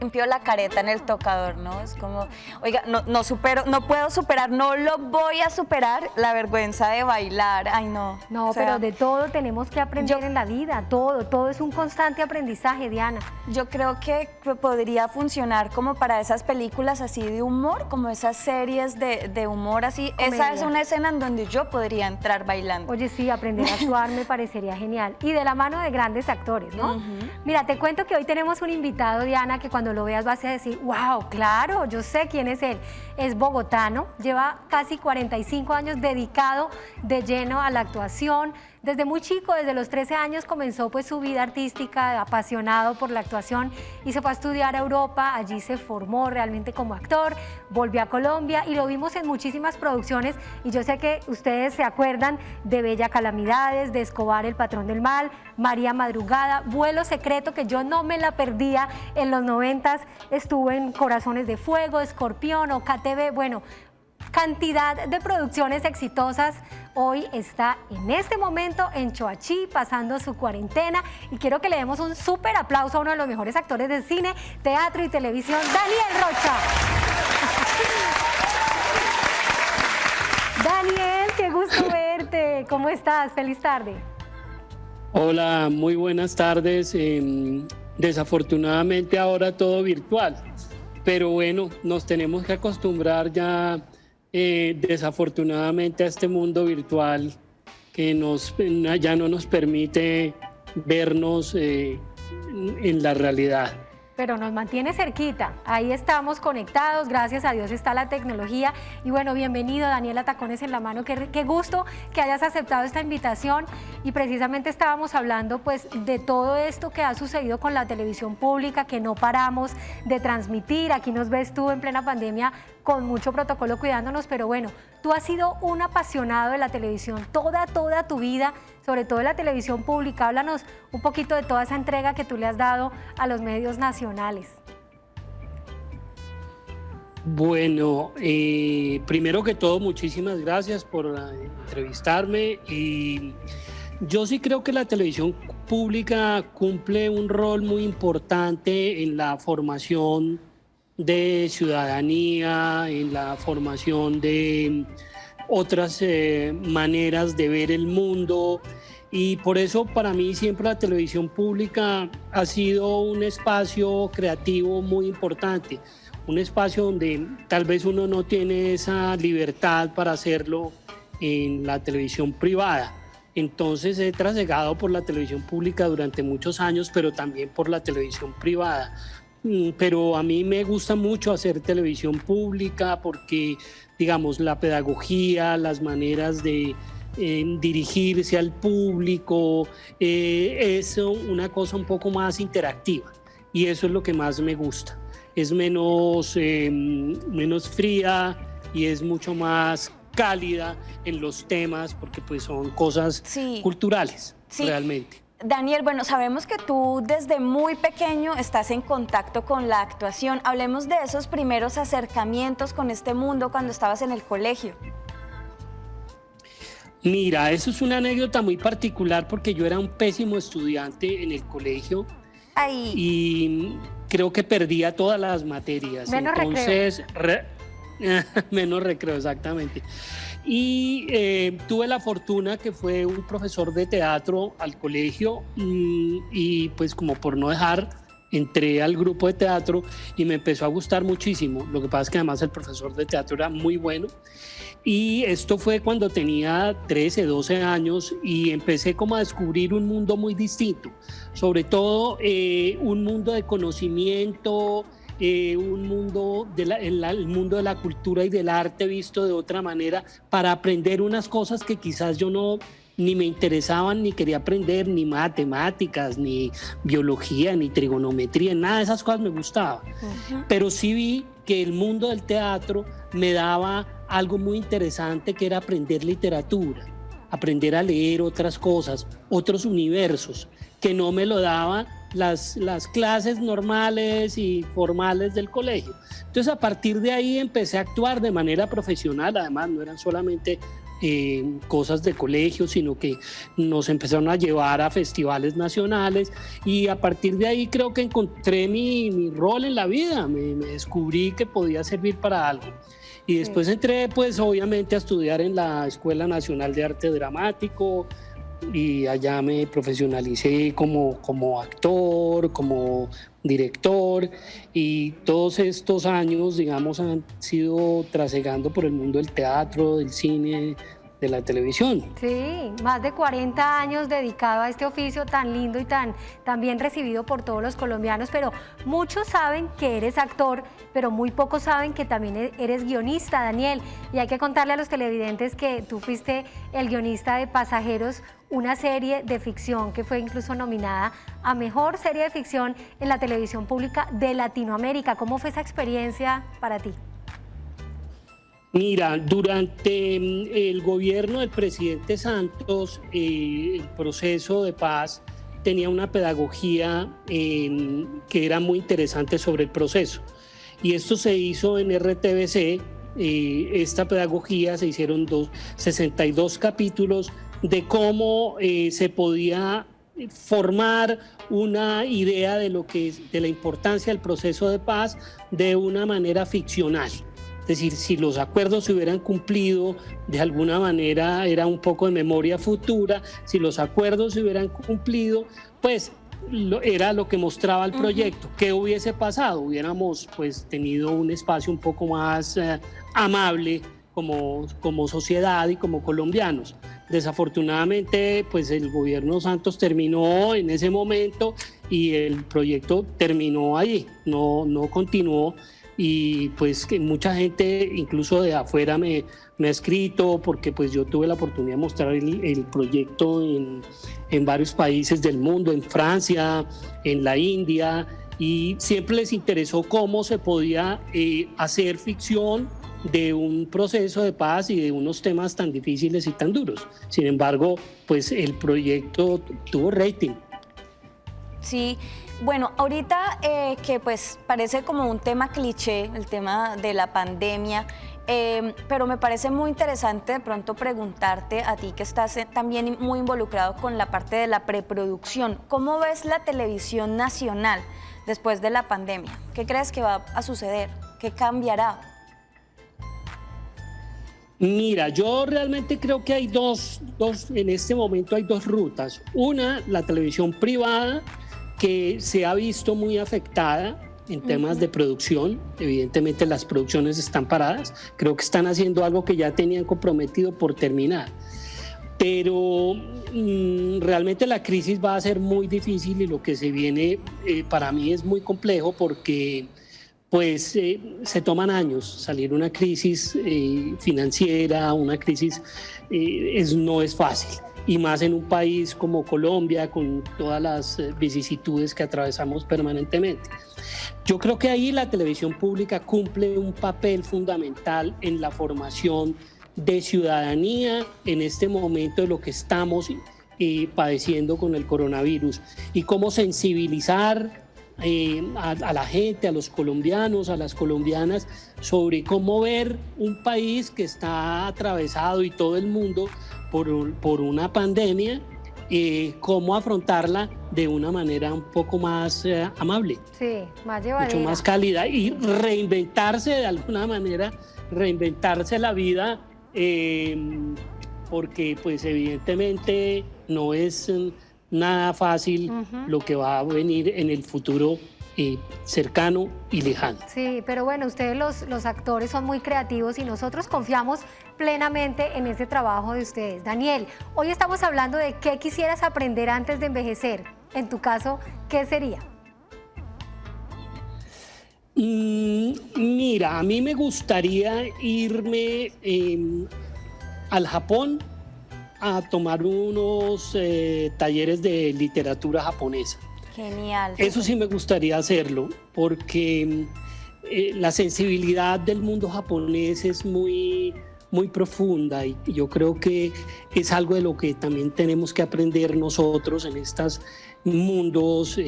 limpio la careta en el tocador, ¿no? Es como, oiga, no supero, no puedo superar, no lo voy a superar la vergüenza de bailar, ay no. No, O sea, pero de todo tenemos que aprender en la vida, todo es un constante aprendizaje, Diana. yo creo que podría funcionar como para esas películas así de humor, como esas series de humor así. Comedia. Esa es una escena en donde yo podría entrar bailando. Oye, sí, aprender a actuar me parecería genial. Y de la mano de grandes actores, ¿no? Mira, te cuento que hoy tenemos un invitado, Diana, que cuando lo veas vas a decir, wow, claro, yo sé quién es él. Es bogotano, lleva casi 45 años dedicado de lleno a la actuación. Desde muy chico, desde los 13 años, comenzó pues su vida artística, apasionado por la actuación y se fue a estudiar a Europa, allí se formó realmente como actor, volvió a Colombia y lo vimos en muchísimas producciones y yo sé que ustedes se acuerdan de Bella Calamidades, de Escobar, el patrón del mal, María Madrugada, Vuelo Secreto, que yo no me la perdía en los 90s, estuvo en Corazones de Fuego, Escorpión, OKTV, bueno, cantidad de producciones exitosas. Hoy está en este momento en Choachí pasando su cuarentena y quiero que le demos un súper aplauso a uno de los mejores actores de cine, teatro y televisión, Daniel Rocha. Daniel, qué gusto verte. ¿Cómo estás? Feliz tarde. Hola, muy buenas tardes. Desafortunadamente ahora todo virtual, pero bueno, nos tenemos que acostumbrar ya desafortunadamente a este mundo virtual que ya no nos permite vernos en la realidad. Pero nos mantiene cerquita, ahí estamos conectados, gracias a Dios está la tecnología y bueno, bienvenido Daniela Tacones en la mano, qué gusto que hayas aceptado esta invitación y precisamente estábamos hablando pues de todo esto que ha sucedido con la televisión pública, que no paramos de transmitir, aquí nos ves tú en plena pandemia con mucho protocolo cuidándonos, pero bueno, tú has sido un apasionado de la televisión toda tu vida, sobre todo de la televisión pública. Háblanos un poquito de toda esa entrega que tú le has dado a los medios nacionales. Bueno, primero que todo, muchísimas gracias por entrevistarme. Y yo sí creo que la televisión pública cumple un rol muy importante en la formación de ciudadanía, en la formación de otras maneras de ver el mundo y por eso para mí siempre la televisión pública ha sido un espacio creativo muy importante, un espacio donde tal vez uno no tiene esa libertad para hacerlo en la televisión privada. Entonces he trasegado por la televisión pública durante muchos años, pero también por la televisión privada. Pero a mí me gusta mucho hacer televisión pública porque, digamos, la pedagogía, las maneras de dirigirse al público, es una cosa un poco más interactiva y eso es lo que más me gusta. Es menos fría y es mucho más cálida en los temas porque pues son cosas culturales, realmente. Daniel, bueno, sabemos que tú desde muy pequeño estás en contacto con la actuación. Hablemos de esos primeros acercamientos con este mundo cuando estabas en el colegio. Mira, eso es una anécdota muy particular porque yo era un pésimo estudiante en el colegio. Ay. Y creo que perdía todas las materias. Menos entonces, menos recreo, exactamente. Y tuve la fortuna que fue un profesor de teatro al colegio y pues como por no dejar, entré al grupo de teatro y me empezó a gustar muchísimo. Lo que pasa es que además el profesor de teatro era muy bueno y esto fue cuando tenía 13, 12 años y empecé como a descubrir un mundo muy distinto, sobre todo un mundo de conocimiento, un mundo el mundo de la cultura y del arte visto de otra manera para aprender unas cosas que quizás yo ni me interesaban, ni quería aprender, ni matemáticas, ni biología, ni trigonometría, nada de esas cosas me gustaba. Pero sí vi que el mundo del teatro me daba algo muy interesante que era aprender literatura, aprender a leer otras cosas, otros universos, que no me lo daban las clases normales y formales del colegio. Entonces a partir de ahí empecé a actuar de manera profesional, además no eran solamente cosas de colegio, sino que nos empezaron a llevar a festivales nacionales y a partir de ahí creo que encontré mi rol en la vida, me descubrí que podía servir para algo. Y después entré, pues obviamente, a estudiar en la Escuela Nacional de Arte Dramático y allá me profesionalicé como actor, como director y todos estos años, digamos, han sido trasegando por el mundo del teatro, del cine, de la televisión. Sí, más de 40 años dedicado a este oficio tan lindo y tan bien recibido por todos los colombianos, pero muchos saben que eres actor, pero muy pocos saben que también eres guionista, Daniel, y hay que contarle a los televidentes que tú fuiste el guionista de Pasajeros, una serie de ficción que fue incluso nominada a Mejor Serie de Ficción en la televisión pública de Latinoamérica. ¿Cómo fue esa experiencia para ti? Mira, durante el gobierno del presidente Santos, el proceso de paz tenía una pedagogía que era muy interesante sobre el proceso. Y esto se hizo en RTBC, esta pedagogía, se hicieron 62 capítulos de cómo se podía formar una idea de la importancia del proceso de paz de una manera ficcional. Es decir, si los acuerdos se hubieran cumplido, de alguna manera era un poco de memoria futura. Si los acuerdos se hubieran cumplido, pues era lo que mostraba el proyecto. ¿Qué hubiese pasado? Hubiéramos pues tenido un espacio un poco más amable como sociedad y como colombianos. Desafortunadamente, pues el gobierno Santos terminó en ese momento y el proyecto terminó allí, no continuó. Y pues que mucha gente, incluso de afuera, me ha escrito porque pues yo tuve la oportunidad de mostrar el proyecto en varios países del mundo, en Francia, en la India, y siempre les interesó cómo se podía hacer ficción de un proceso de paz y de unos temas tan difíciles y tan duros. Sin embargo, pues el proyecto tuvo rating. Sí, bueno, ahorita que pues parece como un tema cliché, el tema de la pandemia, pero me parece muy interesante de pronto preguntarte a ti que estás también muy involucrado con la parte de la preproducción. ¿Cómo ves la televisión nacional después de la pandemia? ¿Qué crees que va a suceder? ¿Qué cambiará? Mira, yo realmente creo que hay en este momento hay dos rutas. Una, la televisión privada, que se ha visto muy afectada en temas de producción. Evidentemente las producciones están paradas, creo que están haciendo algo que ya tenían comprometido por terminar, pero realmente la crisis va a ser muy difícil y lo que se viene para mí es muy complejo porque pues se toman años. Salir una crisis financiera, una crisis no es fácil. Y más en un país como Colombia, con todas las vicisitudes que atravesamos permanentemente. Yo creo que ahí la televisión pública cumple un papel fundamental en la formación de ciudadanía en este momento de lo que estamos padeciendo con el coronavirus y cómo sensibilizar a la gente, a los colombianos, a las colombianas, sobre cómo ver un país que está atravesado y todo el mundo por una pandemia, cómo afrontarla de una manera un poco más amable. Sí, más llevadera. Mucho más cálida y reinventarse de alguna manera, reinventarse la vida, porque pues evidentemente no es nada fácil lo que va a venir en el futuro cercano y lejano. Sí, pero bueno, ustedes los actores son muy creativos y nosotros confiamos plenamente en ese trabajo de ustedes. Daniel, hoy estamos hablando de qué quisieras aprender antes de envejecer. En tu caso, ¿qué sería? Mira, a mí me gustaría irme al Japón a tomar unos talleres de literatura japonesa. Genial. Eso sí me gustaría hacerlo, porque la sensibilidad del mundo japonés es muy profunda y yo creo que es algo de lo que también tenemos que aprender nosotros en estos mundos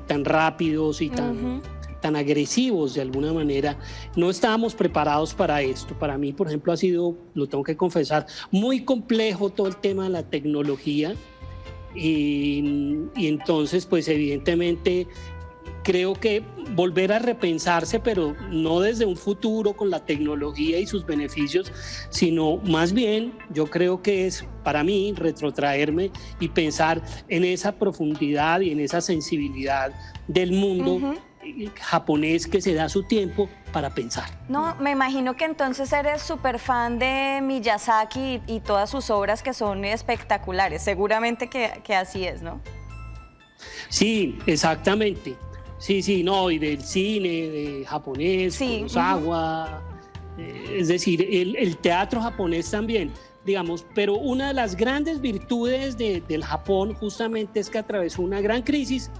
tan rápidos y tan tan agresivos de alguna manera. No estábamos preparados para esto. Para mí, por ejemplo, ha sido, lo tengo que confesar, muy complejo todo el tema de la tecnología. Y entonces, pues evidentemente, creo que volver a repensarse, pero no desde un futuro con la tecnología y sus beneficios, sino más bien yo creo que es para mí retrotraerme y pensar en esa profundidad y en esa sensibilidad del mundo japonés que se da su tiempo para pensar. No, me imagino que entonces eres súper fan de Miyazaki y todas sus obras que son espectaculares. Seguramente que así es, ¿no? Sí, exactamente. Sí, no, y del cine, de japonés, Kurosawa, es decir, el teatro japonés también, digamos, pero una de las grandes virtudes del Japón justamente es que atravesó una gran crisis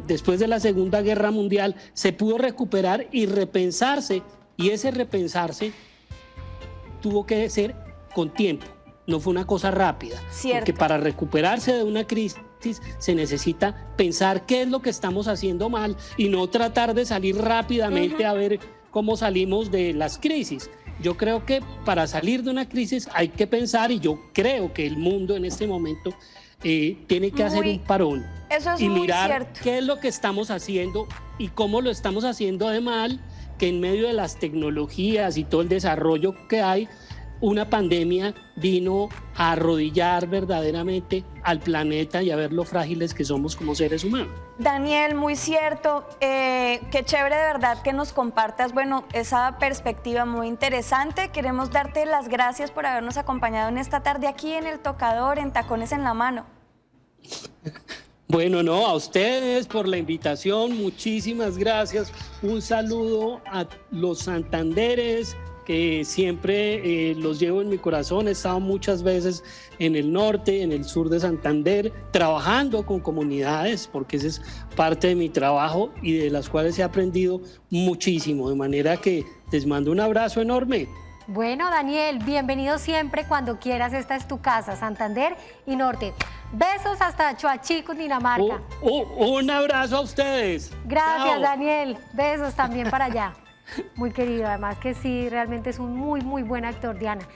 después de la Segunda Guerra Mundial, se pudo recuperar y repensarse, y ese repensarse tuvo que ser con tiempo, no fue una cosa rápida, Cierto. Porque para recuperarse de una crisis se necesita pensar qué es lo que estamos haciendo mal y no tratar de salir rápidamente a ver cómo salimos de las crisis. Yo creo que para salir de una crisis hay que pensar, y yo creo que el mundo en este momento tiene que hacer un parón y mirar qué es lo que estamos haciendo y cómo lo estamos haciendo de mal, que en medio de las tecnologías y todo el desarrollo que hay, una pandemia vino a arrodillar verdaderamente al planeta y a ver lo frágiles que somos como seres humanos. Daniel, muy cierto. Qué chévere de verdad que nos compartas, bueno, esa perspectiva muy interesante. Queremos darte las gracias por habernos acompañado en esta tarde aquí en El Tocador, en Tacones en la Mano. Bueno, no, a ustedes por la invitación, muchísimas gracias. Un saludo a los santanderes, que siempre los llevo en mi corazón. He estado muchas veces en el norte, en el sur de Santander, trabajando con comunidades, porque ese es parte de mi trabajo y de las cuales he aprendido muchísimo. De manera que les mando un abrazo enorme. Bueno, Daniel, bienvenido siempre cuando quieras. Esta es tu casa, Santander y Norte. Besos hasta Choachí, Cundinamarca. Un abrazo a ustedes. Gracias, Chao. Daniel. Besos también para allá. Muy querido, además que sí, realmente es un muy buen actor, Diana.